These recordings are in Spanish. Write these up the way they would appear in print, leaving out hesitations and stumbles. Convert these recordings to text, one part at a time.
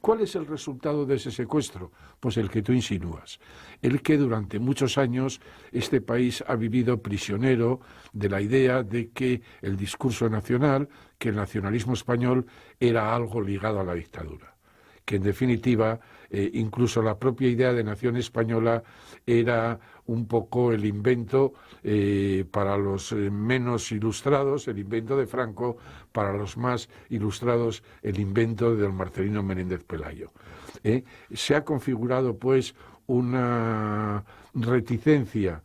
¿Cuál es el resultado de ese secuestro? Pues el que tú insinúas, el que durante muchos años este país ha vivido prisionero de la idea de que el discurso nacional, que el nacionalismo español era algo ligado a la dictadura, que en definitiva incluso la propia idea de nación española era un poco el invento para los menos ilustrados, el invento de Franco, para los más ilustrados, el invento de don Marcelino Menéndez Pelayo. Se ha configurado pues una reticencia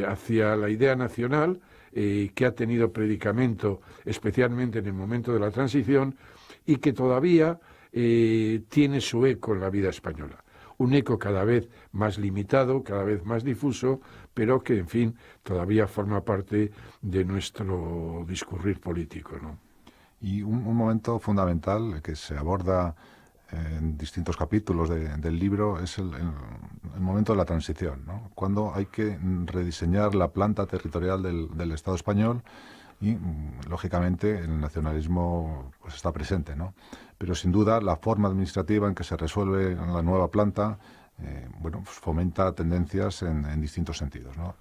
hacia la idea nacional que ha tenido predicamento especialmente en el momento de la transición y que todavía tiene su eco en la vida española. Un eco cada vez más limitado, cada vez más difuso, pero que, en fin, todavía forma parte de nuestro discurrir político, ¿no? Y un momento fundamental que se aborda en distintos capítulos del libro es el momento de la transición, ¿no? Cuando hay que rediseñar la planta territorial del Estado español y, lógicamente, el nacionalismo pues está presente, ¿no? Pero, sin duda, la forma administrativa en que se resuelve la nueva planta pues fomenta tendencias en distintos sentidos, ¿no?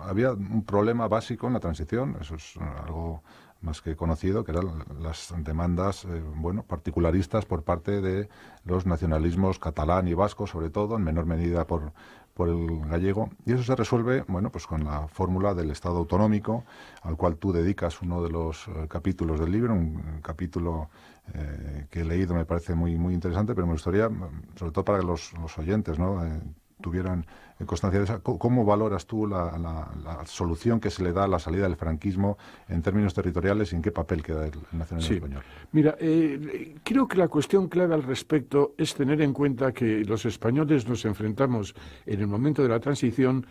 Había un problema básico en la transición, eso es algo más que conocido, que eran las demandas particularistas por parte de los nacionalismos catalán y vasco, sobre todo, en menor medida por el gallego, y eso se resuelve pues con la fórmula del Estado autonómico, al cual tú dedicas uno de los capítulos del libro, un capítulo que he leído, me parece muy, muy interesante, pero me gustaría, sobre todo para que los oyentes, ¿no?, tuvieran constancia de eso. ¿Cómo valoras tú la solución que se le da a la salida del franquismo en términos territoriales y en qué papel queda el nacionalismo español? Mira, creo que la cuestión clave al respecto es tener en cuenta que los españoles nos enfrentamos en el momento de la transición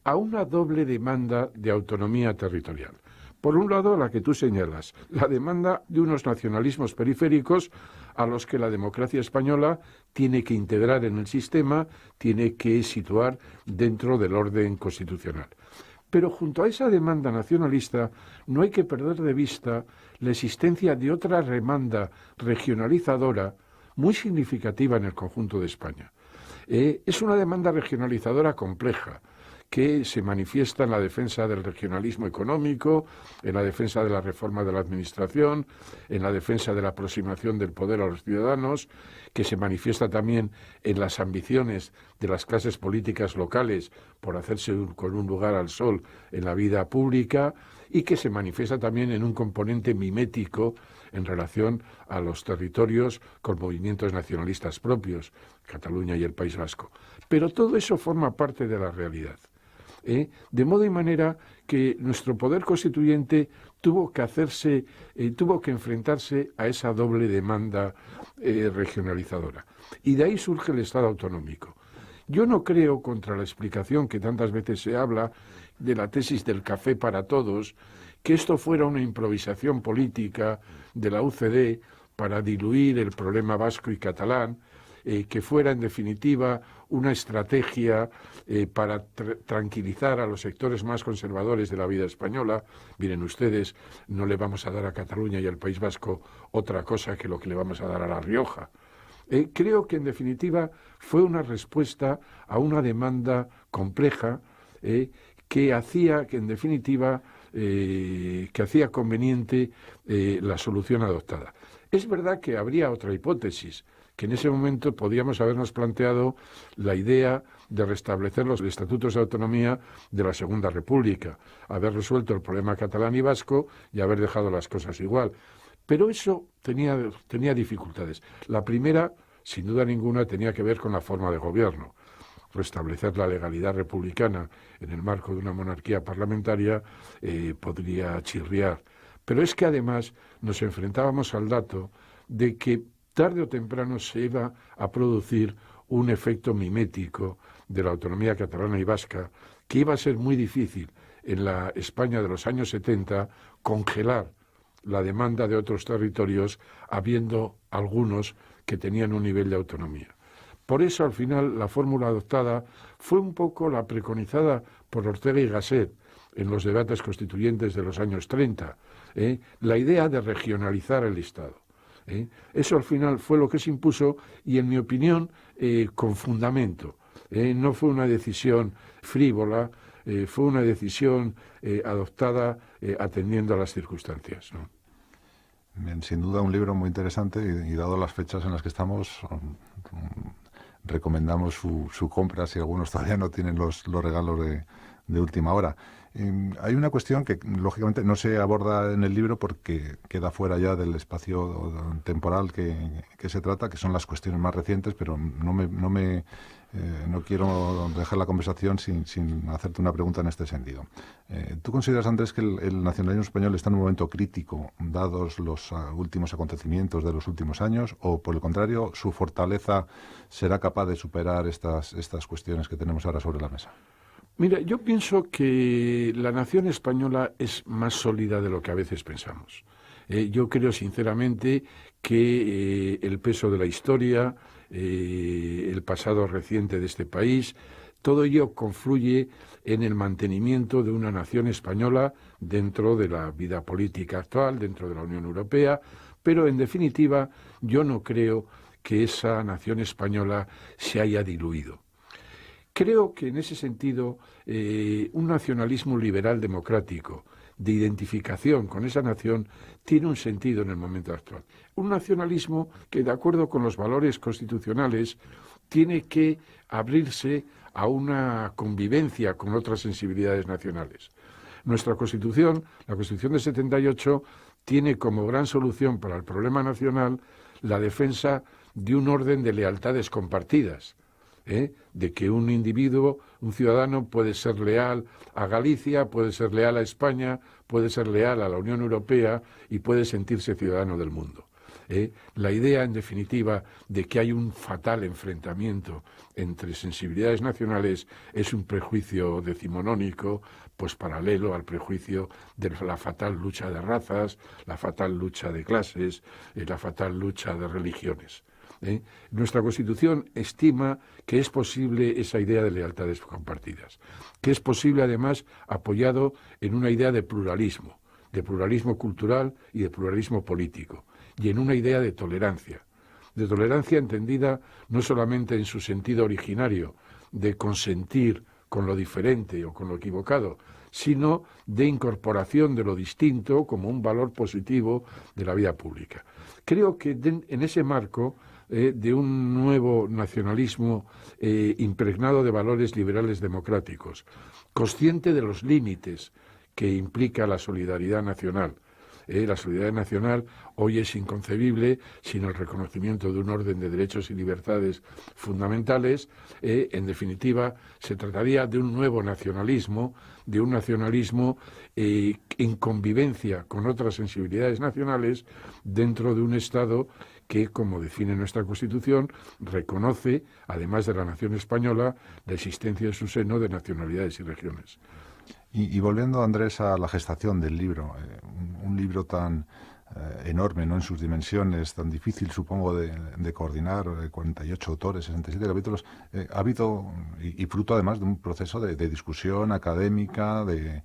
a una doble demanda de autonomía territorial. Por un lado, la que tú señalas, la demanda de unos nacionalismos periféricos a los que la democracia española tiene que integrar en el sistema, tiene que situar dentro del orden constitucional. Pero junto a esa demanda nacionalista no hay que perder de vista la existencia de otra demanda regionalizadora muy significativa en el conjunto de España. Es una demanda regionalizadora compleja, que se manifiesta en la defensa del regionalismo económico, en la defensa de la reforma de la administración, en la defensa de la aproximación del poder a los ciudadanos, que se manifiesta también en las ambiciones de las clases políticas locales por hacerse con un lugar al sol en la vida pública, y que se manifiesta también en un componente mimético en relación a los territorios con movimientos nacionalistas propios, Cataluña y el País Vasco. Pero todo eso forma parte de la realidad. De modo y manera que nuestro poder constituyente tuvo que enfrentarse a esa doble demanda regionalizadora. Y de ahí surge el Estado autonómico. Yo no creo, contra la explicación que tantas veces se habla de la tesis del café para todos, que esto fuera una improvisación política de la UCD para diluir el problema vasco y catalán, que fuera en definitiva una estrategia para tranquilizar a los sectores más conservadores de la vida española. Miren ustedes, no le vamos a dar a Cataluña y al País Vasco otra cosa que lo que le vamos a dar a La Rioja. Creo que en definitiva fue una respuesta a una demanda compleja que hacía que en definitiva que hacía conveniente la solución adoptada. Es verdad que habría otra hipótesis, que en ese momento podíamos habernos planteado la idea de restablecer los estatutos de autonomía de la Segunda República, haber resuelto el problema catalán y vasco y haber dejado las cosas igual. Pero eso tenía dificultades. La primera, sin duda ninguna, tenía que ver con la forma de gobierno. Restablecer la legalidad republicana en el marco de una monarquía parlamentaria podría chirriar. Pero es que además nos enfrentábamos al dato de que tarde o temprano se iba a producir un efecto mimético de la autonomía catalana y vasca, que iba a ser muy difícil en la España de los años 70 congelar la demanda de otros territorios, habiendo algunos que tenían un nivel de autonomía. Por eso, al final, la fórmula adoptada fue un poco la preconizada por Ortega y Gasset en los debates constituyentes de los años 30, la idea de regionalizar el Estado. Eso al final fue lo que se impuso y, en mi opinión, con fundamento. No fue una decisión frívola, fue una decisión adoptada atendiendo a las circunstancias, ¿no? Bien, sin duda un libro muy interesante y dado las fechas en las que estamos, recomendamos su compra si algunos todavía no tienen los regalos de última hora. Hay una cuestión que lógicamente no se aborda en el libro porque queda fuera ya del espacio temporal que se trata, que son las cuestiones más recientes, pero no quiero dejar la conversación sin hacerte una pregunta en este sentido. ¿Tú consideras, Andrés, que el nacionalismo español está en un momento crítico, dados los últimos acontecimientos de los últimos años, o por el contrario, su fortaleza será capaz de superar estas cuestiones que tenemos ahora sobre la mesa? Mira, yo pienso que la nación española es más sólida de lo que a veces pensamos. Yo creo sinceramente que el peso de la historia, el pasado reciente de este país, todo ello confluye en el mantenimiento de una nación española dentro de la vida política actual, dentro de la Unión Europea, pero en definitiva yo no creo que esa nación española se haya diluido. Creo que en ese sentido un nacionalismo liberal democrático de identificación con esa nación tiene un sentido en el momento actual. Un nacionalismo que, de acuerdo con los valores constitucionales, tiene que abrirse a una convivencia con otras sensibilidades nacionales. Nuestra Constitución, la Constitución de 78, tiene como gran solución para el problema nacional la defensa de un orden de lealtades compartidas. De que un individuo, un ciudadano, puede ser leal a Galicia, puede ser leal a España, puede ser leal a la Unión Europea y puede sentirse ciudadano del mundo. La idea, en definitiva, de que hay un fatal enfrentamiento entre sensibilidades nacionales es un prejuicio decimonónico, pues paralelo al prejuicio de la fatal lucha de razas, la fatal lucha de clases, la fatal lucha de religiones. Nuestra Constitución estima que es posible esa idea de lealtades compartidas, que es posible además apoyado en una idea de pluralismo cultural y de pluralismo político, y en una idea de tolerancia entendida no solamente en su sentido originario de consentir con lo diferente o con lo equivocado, sino de incorporación de lo distinto como un valor positivo de la vida pública. Creo que en ese marco de un nuevo nacionalismo impregnado de valores liberales democráticos, consciente de los límites que implica la solidaridad nacional. La solidaridad nacional hoy es inconcebible sin el reconocimiento de un orden de derechos y libertades fundamentales. En definitiva, se trataría de un nuevo nacionalismo, de un nacionalismo en convivencia con otras sensibilidades nacionales dentro de un Estado que, como define nuestra Constitución, reconoce, además de la nación española, la existencia en su seno de nacionalidades y regiones. Y volviendo, Andrés, a la gestación del libro, un libro tan enorme, ¿no?, en sus dimensiones, tan difícil, supongo, de coordinar, 48 autores, 67 capítulos, ha habido, y fruto además de un proceso de discusión académica, de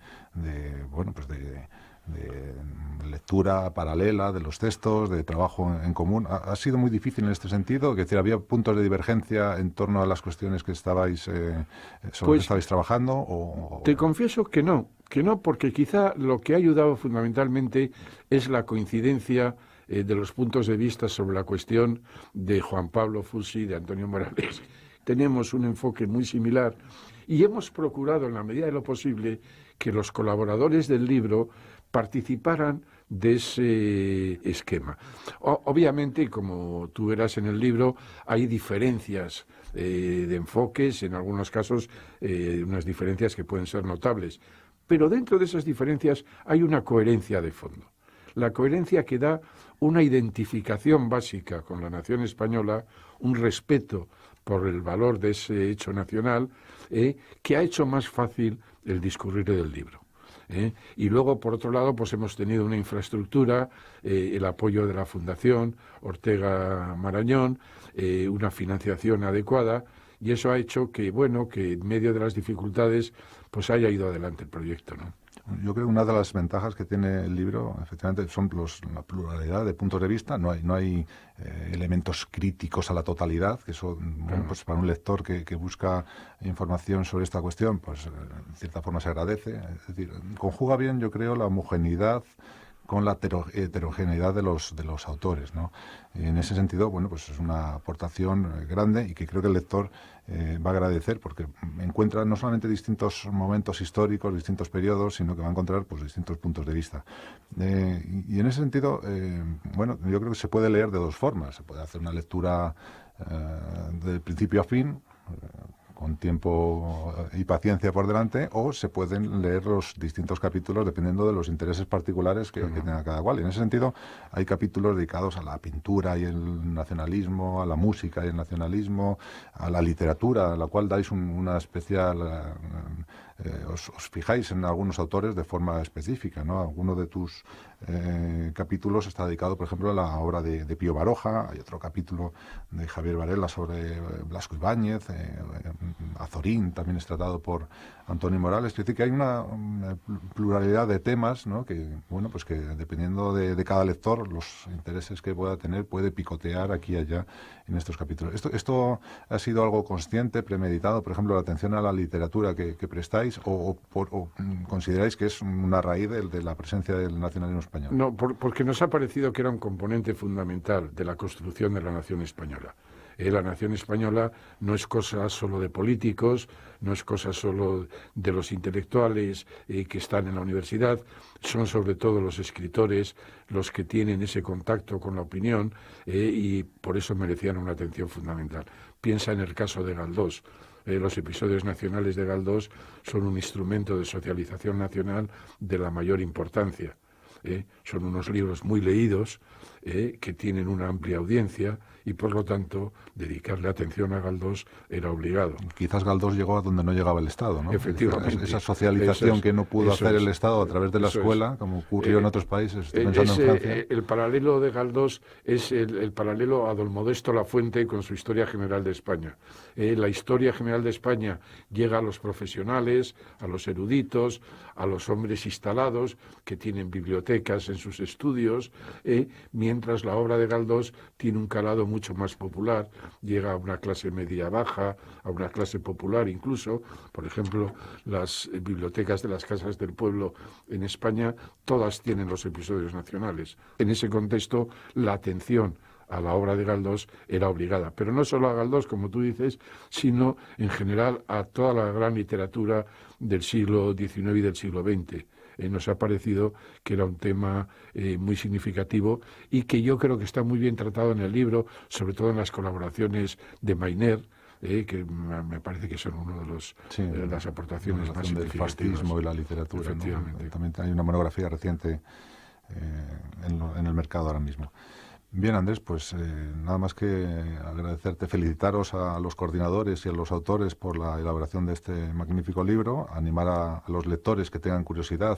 lectura paralela de los textos, de trabajo en común. ¿Ha sido muy difícil en este sentido? Es decir, ¿había puntos de divergencia en torno a las cuestiones que estabais que estabais trabajando? Te confieso que no, porque quizá lo que ha ayudado fundamentalmente es la coincidencia de los puntos de vista sobre la cuestión de Juan Pablo Fusi y de Antonio Morales. Tenemos un enfoque muy similar y hemos procurado, en la medida de lo posible, que los colaboradores del libro participaran de ese esquema. Obviamente, como tú verás en el libro, hay diferencias de enfoques, en algunos casos unas diferencias que pueden ser notables, pero dentro de esas diferencias hay una coherencia de fondo. La coherencia que da una identificación básica con la nación española, un respeto por el valor de ese hecho nacional, que ha hecho más fácil el discurrir del libro. Y luego, por otro lado, pues hemos tenido una infraestructura, el apoyo de la Fundación Ortega Marañón, una financiación adecuada, y eso ha hecho que, bueno, que en medio de las dificultades, pues haya ido adelante el proyecto, ¿no? Yo creo que una de las ventajas que tiene el libro, efectivamente, son la pluralidad de puntos de vista. No hay elementos críticos a la totalidad, que eso, bueno, pues para un lector que busca información sobre esta cuestión, pues en cierta forma se agradece. Es decir, conjuga bien, yo creo, la homogeneidad con la heterogeneidad de los autores, ¿no? Y en ese sentido, bueno, pues es una aportación grande y que creo que el lector va a agradecer, porque encuentra no solamente distintos momentos históricos, distintos periodos, sino que va a encontrar pues distintos puntos de vista. Y en ese sentido, bueno, yo creo que se puede leer de dos formas. Se puede hacer una lectura de principio a fin, con tiempo y paciencia por delante, o se pueden leer los distintos capítulos dependiendo de los intereses particulares que tenga cada cual. Y en ese sentido hay capítulos dedicados a la pintura y el nacionalismo, a la música y el nacionalismo, a la literatura, a la cual dais una especial... os fijáis en algunos autores de forma específica, ¿no? Alguno de tus capítulos está dedicado, por ejemplo, a la obra de Pío Baroja. Hay otro capítulo de Javier Varela sobre Blasco Ibáñez. Azorín también es tratado por Antonio Morales. Es decir, que hay una pluralidad de temas, ¿no? Que, bueno, pues que dependiendo de cada lector, los intereses que pueda tener, puede picotear aquí y allá en estos capítulos. ¿Esto ha sido algo consciente, premeditado, por ejemplo, la atención a la literatura que prestáis, o consideráis que es una raíz de la presencia del nacionalismo español? No, porque nos ha parecido que era un componente fundamental de la construcción de la nación española. La nación española no es cosa solo de políticos, no es cosa solo de los intelectuales que están en la universidad, son sobre todo los escritores los que tienen ese contacto con la opinión y por eso merecían una atención fundamental. Piensa en el caso de Galdós. Los episodios nacionales de Galdós son un instrumento de socialización nacional de la mayor importancia. Son unos libros muy leídos, que tienen una amplia audiencia y por lo tanto dedicarle atención a Galdós era obligado. Quizás Galdós llegó a donde no llegaba el Estado, ¿no? Efectivamente. Esa socialización que no pudo hacer el Estado a través de la escuela, como ocurrió en otros países, estoy pensando en Francia. El paralelo de Galdós es el paralelo a don Modesto Lafuente con su Historia General de España. La Historia General de España llega a los profesionales, a los eruditos, a los hombres instalados que tienen bibliotecas en sus estudios, mientras la obra de Galdós tiene un calado mucho más popular, llega a una clase media-baja, a una clase popular incluso. Por ejemplo, las bibliotecas de las casas del pueblo en España, todas tienen los episodios nacionales. En ese contexto, la atención a la obra de Galdós era obligada, pero no solo a Galdós, como tú dices, sino en general a toda la gran literatura del siglo XIX y del siglo XX. Nos ha parecido que era un tema muy significativo y que yo creo que está muy bien tratado en el libro, sobre todo en las colaboraciones de Mayner, que me parece que son uno de las aportaciones más significativas. Del fascismo y la literatura. Efectivamente. ¿No? También hay una monografía reciente en el mercado ahora mismo. Bien, Andrés, pues nada más que agradecerte, felicitaros a los coordinadores y a los autores por la elaboración de este magnífico libro, animar a los lectores que tengan curiosidad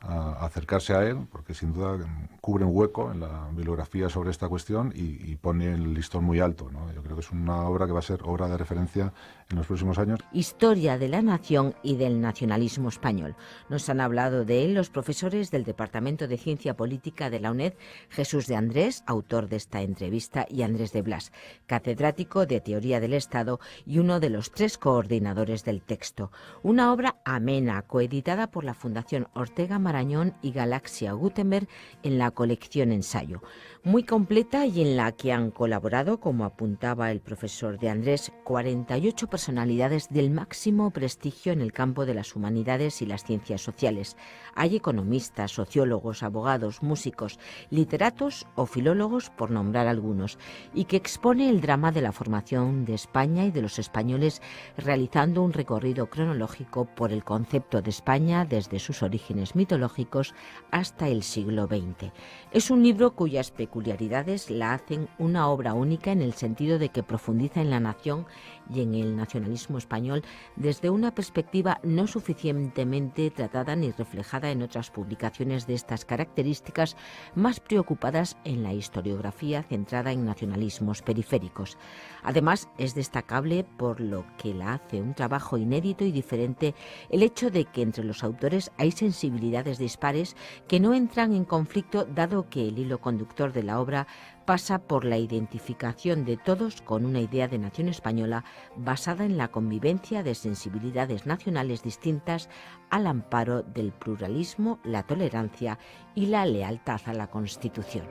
a acercarse a él, porque sin duda cubre un hueco en la bibliografía sobre esta cuestión y pone el listón muy alto, ¿no? Yo creo que es una obra que va a ser obra de referencia en los próximos años. Historia de la nación y del nacionalismo español. Nos han hablado de él los profesores del Departamento de Ciencia Política de la UNED, Jesús de Andrés, autor de esta entrevista, y Andrés de Blas, catedrático de Teoría del Estado y uno de los 3 coordinadores del texto. Una obra amena, coeditada por la Fundación Ortega Marañón y Galaxia Gutenberg en la colección Ensayo. Muy completa y en la que han colaborado, como apuntaba el profesor de Andrés, 48 personalidades del máximo prestigio en el campo de las humanidades y las ciencias sociales. Hay economistas, sociólogos, abogados, músicos, literatos o filólogos, por nombrar algunos, y que expone el drama de la formación de España y de los españoles, realizando un recorrido cronológico por el concepto de España desde sus orígenes mitológicos hasta el siglo XX. Es un libro cuyas peculiaridades la hacen una obra única en el sentido de que profundiza en la nación y en el nacionalismo español desde una perspectiva no suficientemente tratada ni reflejada en otras publicaciones de estas características, más preocupadas en la historiografía centrada en nacionalismos periféricos. Además, es destacable, por lo que la hace un trabajo inédito y diferente, el hecho de que entre los autores hay sensibilidades dispares que no entran en conflicto, dado que el hilo conductor de la obra pasa por la identificación de todos con una idea de nación española basada en la convivencia de sensibilidades nacionales distintas al amparo del pluralismo, la tolerancia y la lealtad a la Constitución.